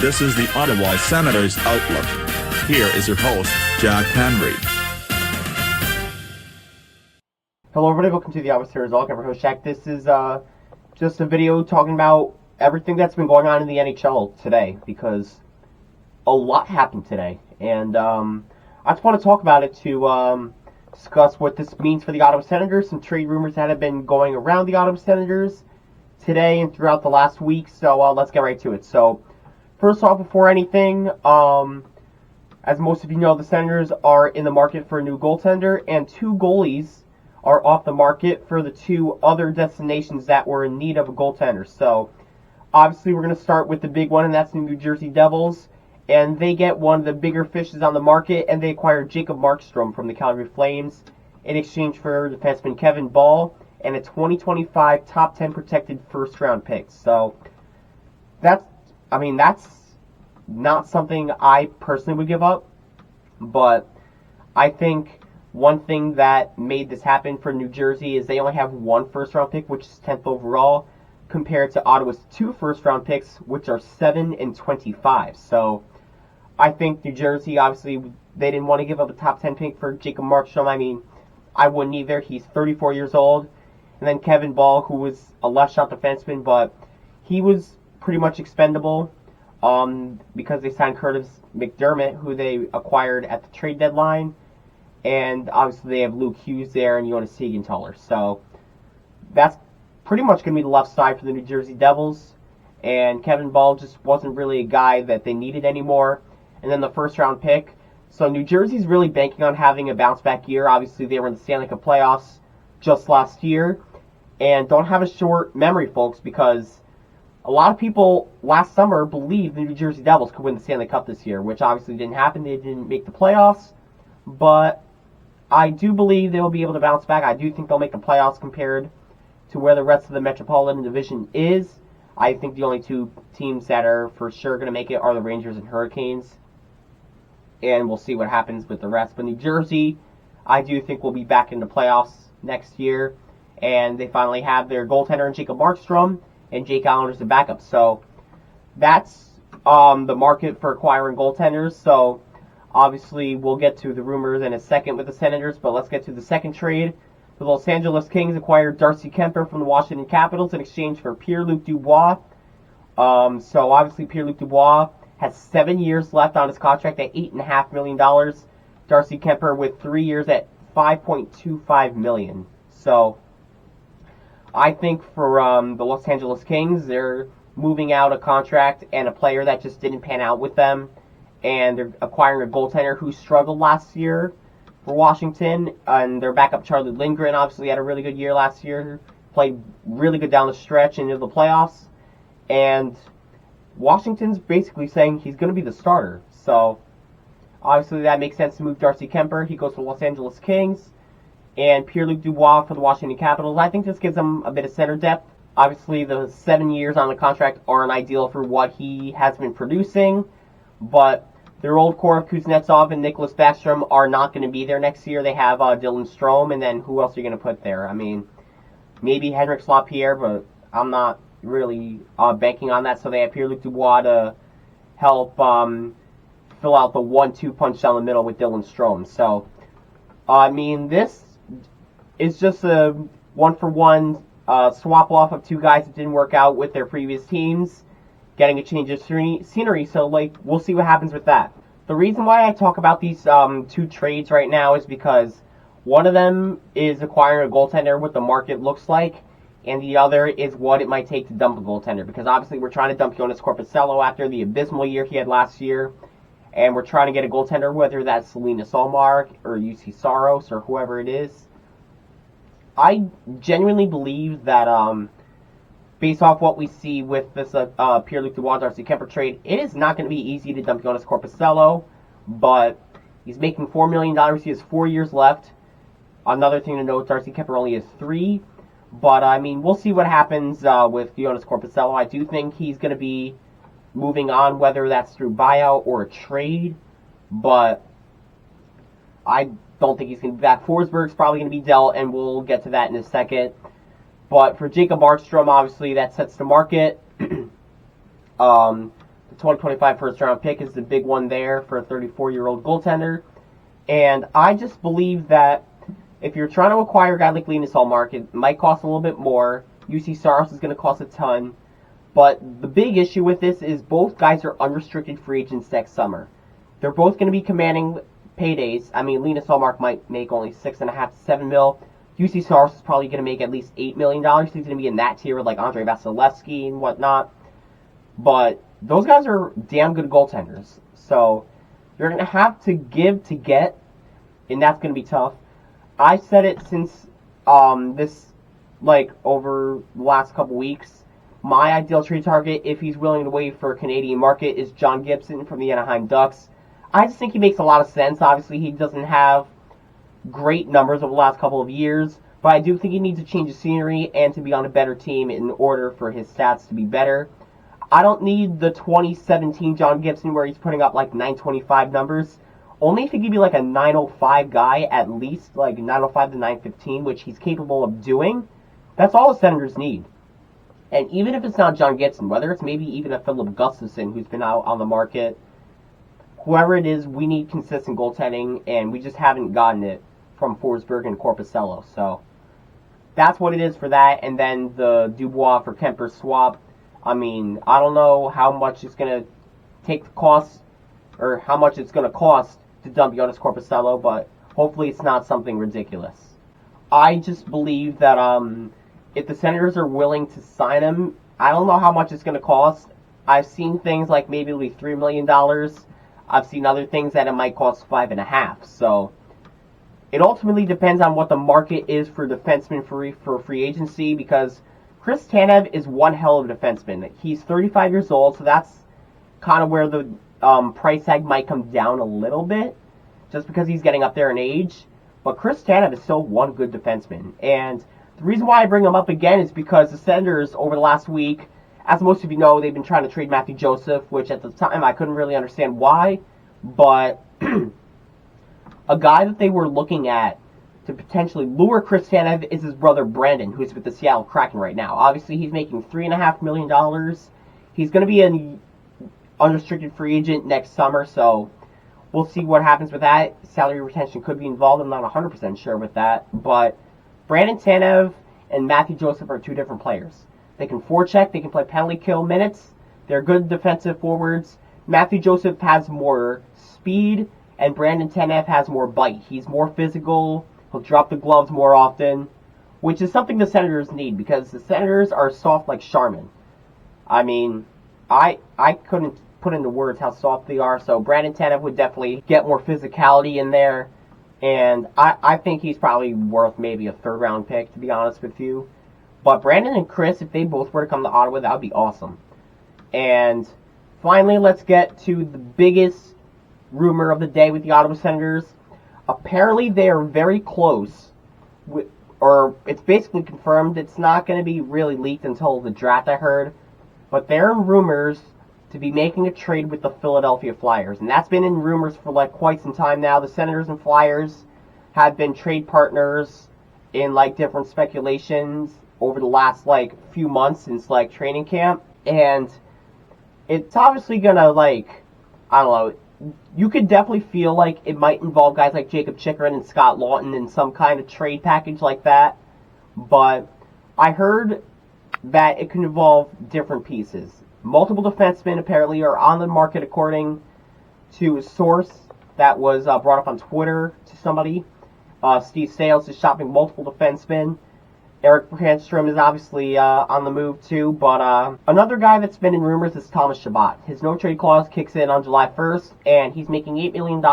This is the Ottawa Senators Outlook. Here is your host, Jack Henry. Hello everybody, welcome to the Ottawa Senators Outlook. I'm your host, Jack. This is just a video talking about everything that's been going on in the NHL today, because a lot happened today. And I just want to talk about it to discuss what this means for the Ottawa Senators, some trade rumors that have been going around the Ottawa Senators today and throughout the last week. So let's get right to it. So first off, before anything, as most of you know, the Senators are in the market for a new goaltender, and two goalies are off the market for the two other destinations that were in need of a goaltender. So obviously we're going to start with the big one, and that's the New Jersey Devils. And they get one of the bigger fishes on the market, and they acquire Jacob Markstrom from the Calgary Flames in exchange for defenseman Kevin Ball and a 2025 top 10 protected first-round pick. So that's not something I personally would give up, but I think one thing that made this happen for New Jersey is they only have one first-round pick, which is 10th overall, compared to Ottawa's two first-round picks, which are 7 and 25. So I think New Jersey, obviously, they didn't want to give up a top 10 pick for Jacob Markstrom. I mean, I wouldn't either. He's 34 years old. And then Kevin Ball, who was a left-shot defenseman, but he was pretty much expendable because they signed Curtis McDermott, who they acquired at the trade deadline. And obviously they have Luke Hughes there and Jonas Siegenthaler. So that's pretty much going to be the left side for the New Jersey Devils. And Kevin Ball just wasn't really a guy that they needed anymore. And then the first round pick. So New Jersey's really banking on having a bounce back year. Obviously they were in the Stanley Cup playoffs just last year. And don't have a short memory, folks, because a lot of people last summer believed the New Jersey Devils could win the Stanley Cup this year, which obviously didn't happen. They didn't make the playoffs. But I do believe they will be able to bounce back. I do think they'll make the playoffs compared to where the rest of the Metropolitan Division is. I think the only two teams that are for sure going to make it are the Rangers and Hurricanes. And we'll see what happens with the rest. But New Jersey, I do think will be back in the playoffs next year. And they finally have their goaltender in Jacob Markstrom and Jake Allen as the backup. So that's the market for acquiring goaltenders. So obviously we'll get to the rumors in a second with the Senators, but let's get to the second trade. The Los Angeles Kings acquired Darcy Kemper from the Washington Capitals in exchange for Pierre-Luc Dubois. So obviously Pierre-Luc Dubois has 7 years left on his contract at $8.5 million. Darcy Kemper with 3 years at $5.25 million. So I think for the Los Angeles Kings, they're moving out a contract and a player that just didn't pan out with them. And they're acquiring a goaltender who struggled last year for Washington. And their backup, Charlie Lindgren, obviously had a really good year last year. Played really good down the stretch into the playoffs. And Washington's basically saying he's going to be the starter. So obviously that makes sense to move Darcy Kemper. He goes to the Los Angeles Kings. And Pierre-Luc Dubois for the Washington Capitals. I think this gives them a bit of center depth. Obviously the 7 years on the contract aren't ideal for what he has been producing. But their old core of Kuznetsov and Nicholas Backstrom are not going to be there next year. They have Dylan Strome, and then who else are you going to put there? I mean, maybe Henrik LaPierre, but I'm not really banking on that. So they have Pierre-Luc Dubois to help fill out the 1-2 punch down the middle with Dylan Strome. So, I mean, this is just a one-for-one swap off of two guys that didn't work out with their previous teams, getting a change of scenery, so we'll see what happens with that. The reason why I talk about these two trades right now is because one of them is acquiring a goaltender, what the market looks like, and the other is what it might take to dump a goaltender, because obviously we're trying to dump Jonas Corposello after the abysmal year he had last year, and we're trying to get a goaltender, whether that's Linus Ullmark or UC Saros or whoever it is. I genuinely believe that based off what we see with this Pierre-Luc Dubois Darcy Kemper trade, it is not going to be easy to dump Jonas Corposello, but he's making $4 million. He has 4 years left. Another thing to note, Darcy Kemper only has 3. But, I mean, we'll see what happens with Jonas Corposello. I do think he's going to be moving on, whether that's through buyout or a trade. But I don't think he's going to be back. Forsberg's probably going to be dealt, and we'll get to that in a second. But for Jacob Markstrom, obviously, that sets the market. The The 2025 first-round pick is the big one there for a 34-year-old goaltender. And I just believe that if you're trying to acquire a guy like Linus Ullmark, it might cost a little bit more. UC Saros is going to cost a ton. But the big issue with this is both guys are unrestricted free agents next summer. They're both going to be commanding paydays. I mean, Linus Ullmark might make only $6.5 to $7 million. UC Saros is probably going to make at least $8 million. He's going to be in that tier with like Andrei Vasilevsky and whatnot. But those guys are damn good goaltenders. So you're going to have to give to get, and that's going to be tough. I said it since this, like, over the last couple weeks. My ideal trade target, if he's willing to wait for a Canadian market, is John Gibson from the Anaheim Ducks. I just think he makes a lot of sense. Obviously, he doesn't have great numbers over the last couple of years, but I do think he needs to change the scenery and to be on a better team in order for his stats to be better. I don't need the 2017 John Gibson where he's putting up like 925 numbers. Only if he could be like a 905 guy, at least like 905 to 915, which he's capable of doing. That's all the Senators need. And even if it's not John Gibson, whether it's maybe even a Philip Gustafson who's been out on the market, whoever it is, we need consistent goaltending, and we just haven't gotten it from Forsberg and Korpisalo. So that's what it is for that. And then the Dubois for Kemper swap. I mean, I don't know how much it's going to take the cost, or how much it's going to cost to dump Jonas Korpisalo, but hopefully it's not something ridiculous. I just believe that if the Senators are willing to sign him, I don't know how much it's going to cost. I've seen things like maybe like $3 million. I've seen other things that it might cost $5.5 million. So it ultimately depends on what the market is for defensemen for free agency, because Chris Tanev is one hell of a defenseman. He's 35 years old, so that's kind of where the price tag might come down a little bit, just because he's getting up there in age. But Chris Tanev is still one good defenseman. And the reason why I bring him up again is because the Senators, over the last week, as most of you know, they've been trying to trade Matthew Joseph, which at the time I couldn't really understand why. But a guy that they were looking at to potentially lure Chris Tanev is his brother Brandon, who's with the Seattle Kraken right now. Obviously, he's making $3.5 million. He's going to be an unrestricted free agent next summer, so we'll see what happens with that. Salary retention could be involved. I'm not 100% sure with that. But Brandon Tanev and Matthew Joseph are two different players. They can forecheck. They can play penalty kill minutes. They're good defensive forwards. Matthew Joseph has more speed, and Brandon Tanev has more bite. He's more physical. He'll drop the gloves more often, which is something the Senators need, because the Senators are soft like Charmin. I mean, I couldn't put into words how soft they are, so Brandon Tanev would definitely get more physicality in there, and I think he's probably worth maybe a third-round pick, to be honest with you. But Brandon and Chris, if they both were to come to Ottawa, that would be awesome. And finally, let's get to the biggest rumor of the day with the Ottawa Senators. Apparently, they are very close, or it's basically confirmed. It's not going to be really leaked until the draft, I heard. But there are rumors to be making a trade with the Philadelphia Flyers. And that's been in rumors for like quite some time now. The Senators and Flyers have been trade partners in like different speculations over the last like few months since like training camp. And it's obviously going to like, I don't know, you could definitely feel like it might involve guys like Jacob Chikrin and Scott Lawton in some kind of trade package like that. But I heard that it can involve different pieces. Multiple defensemen apparently are on the market according to a source that was brought up on Twitter to somebody. Steve Staios is shopping multiple defensemen. Erik Brandstrom is obviously on the move too, but another guy that's been in rumors is Thomas Chabot. His no-trade clause kicks in on July 1st, and he's making $8 million.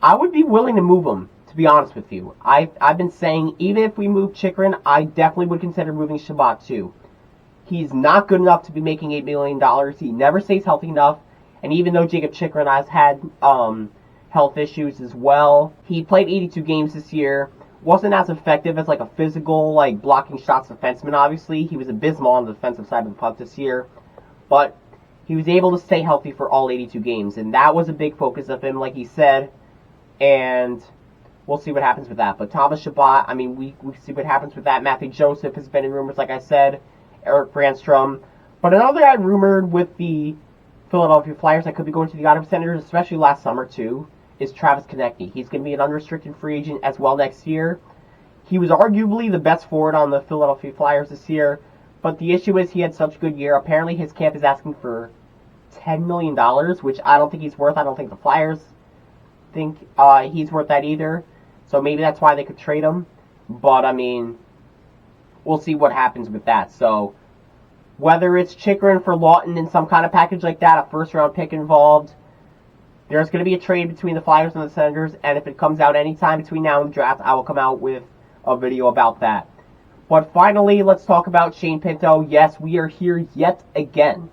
I would be willing to move him, to be honest with you. I've been saying, even if we move Chikrin, I definitely would consider moving Chabot too. He's not good enough to be making $8 million. He never stays healthy enough, and even though Jacob Chikrin has had health issues as well, he played 82 games this year. Wasn't as effective as like a physical, like blocking shots defenseman, obviously. He was abysmal on the defensive side of the puck this year. But he was able to stay healthy for all 82 games. And that was a big focus of him, like he said. And we'll see what happens with that. But Thomas Chabot, I mean, we see what happens with that. Matthew Joseph has been in rumors, like I said. Erik Brandstrom. But another guy rumored with the Philadelphia Flyers that could be going to the Ottawa Senators, especially last summer too, is Travis Konecny. He's going to be an unrestricted free agent as well next year. He was arguably the best forward on the Philadelphia Flyers this year, but the issue is he had such a good year. Apparently his camp is asking for $10 million, which I don't think he's worth. I don't think the Flyers think he's worth that either. So maybe that's why they could trade him. But, I mean, we'll see what happens with that. So, whether it's Chychrun for Lawton in some kind of package like that, a first-round pick involved, there's going to be a trade between the Flyers and the Senators, and if it comes out anytime between now and the draft, I will come out with a video about that. But finally, let's talk about Shane Pinto. Yes, we are here yet again.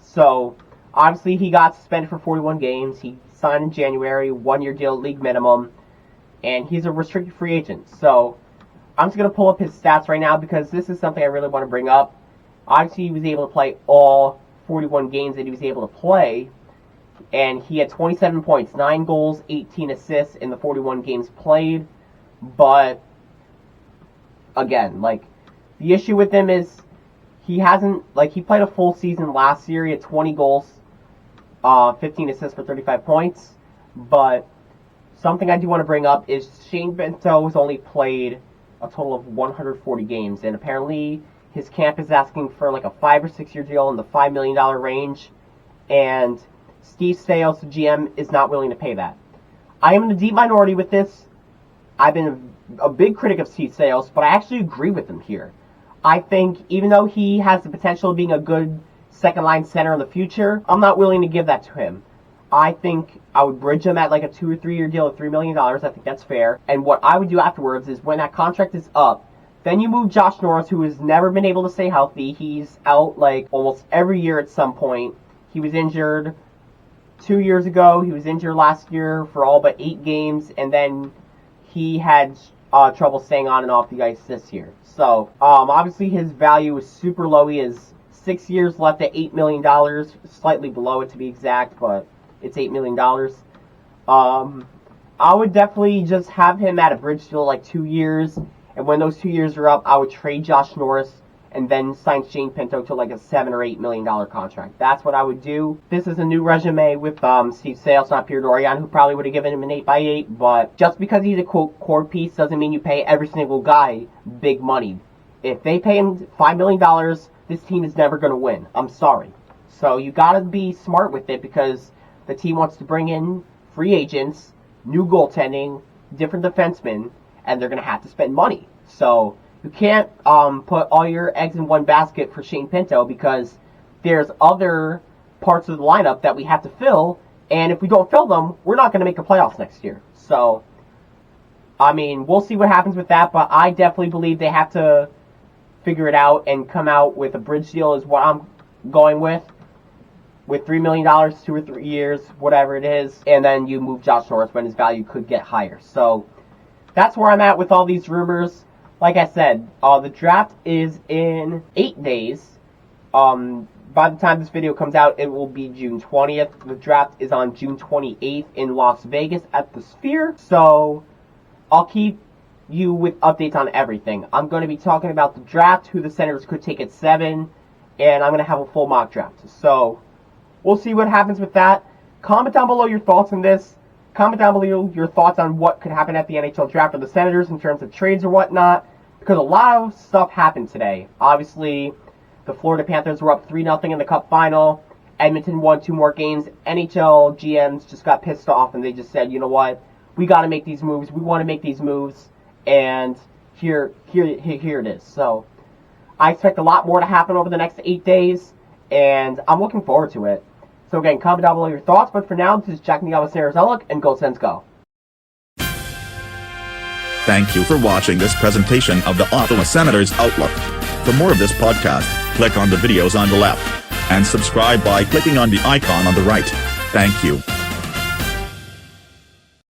So, obviously, he got suspended for 41 games. He signed in January, one-year deal, league minimum, and he's a restricted free agent. So, I'm just going to pull up his stats right now because this is something I really want to bring up. Obviously, he was able to play all 41 games that he was able to play, and he had 27 points, 9 goals, 18 assists in the 41 games played. But, again, the issue with him is he hasn't, he played a full season last year. He had 20 goals, 15 assists for 35 points. But something I do want to bring up is Shane Pinto has only played a total of 140 games, and apparently his camp is asking for a 5 or 6 year deal in the $5 million range, and Steve Staios, the GM, is not willing to pay that. I am in the deep minority with this. I've been a big critic of Steve Staios, but I actually agree with him here. I think even though he has the potential of being a good second-line center in the future, I'm not willing to give that to him. I think I would bridge him at a 2 or 3 year deal of $3 million. I think that's fair. And what I would do afterwards is when that contract is up, then you move Josh Norris, who has never been able to stay healthy. He's out almost every year at some point. He was injured 2 years ago. He was injured last year for all but 8 games. And then he had trouble staying on and off the ice this year. So, obviously his value is super low. He has 6 years left at $8 million. Slightly below it to be exact, but it's $8 million. I would definitely just have him at a bridge deal 2 years. And when those 2 years are up, I would trade Josh Norris and then sign Shane Pinto to a $7 or $8 million contract. That's what I would do. This is a new resume with Steve Staios, not Pierre Dorion, who probably would have given him an 8x8. But just because he's a quote core piece doesn't mean you pay every single guy big money. If they pay him $5 million, this team is never going to win. I'm sorry. So you got to be smart with it because the team wants to bring in free agents, new goaltending, different defensemen, and they're going to have to spend money. So you can't put all your eggs in one basket for Shane Pinto because there's other parts of the lineup that we have to fill, and if we don't fill them, we're not going to make the playoffs next year. So, I mean, we'll see what happens with that, but I definitely believe they have to figure it out and come out with a bridge deal is what I'm going with $3 million, 2 or 3 years, whatever it is, and then you move Josh Norris when his value could get higher. So, that's where I'm at with all these rumors. Like I said, the draft is in 8 days. By the time this video comes out, it will be June 20th. The draft is on June 28th in Las Vegas at the Sphere. So, I'll keep you with updates on everything. I'm going to be talking about the draft, who the Senators could take at 7, and I'm going to have a full mock draft. So, we'll see what happens with that. Comment down below your thoughts on this. Comment down below your thoughts on what could happen at the NHL draft for the Senators in terms of trades or whatnot, because a lot of stuff happened today. Obviously, the Florida Panthers were up 3-0 in the Cup final. Edmonton won 2 more games. NHL GMs just got pissed off, and they just said, you know what, we got to make these moves. We want to make these moves, and here it is. So, I expect a lot more to happen over the next 8 days, and I'm looking forward to it. So again, comment down below your thoughts, but for now, this is Jack Miguel Sarah and Go Sens Go. Thank you for watching this presentation of the Ottawa Senators Outlook. For more of this podcast, click on the videos on the left, and subscribe by clicking on the icon on the right. Thank you.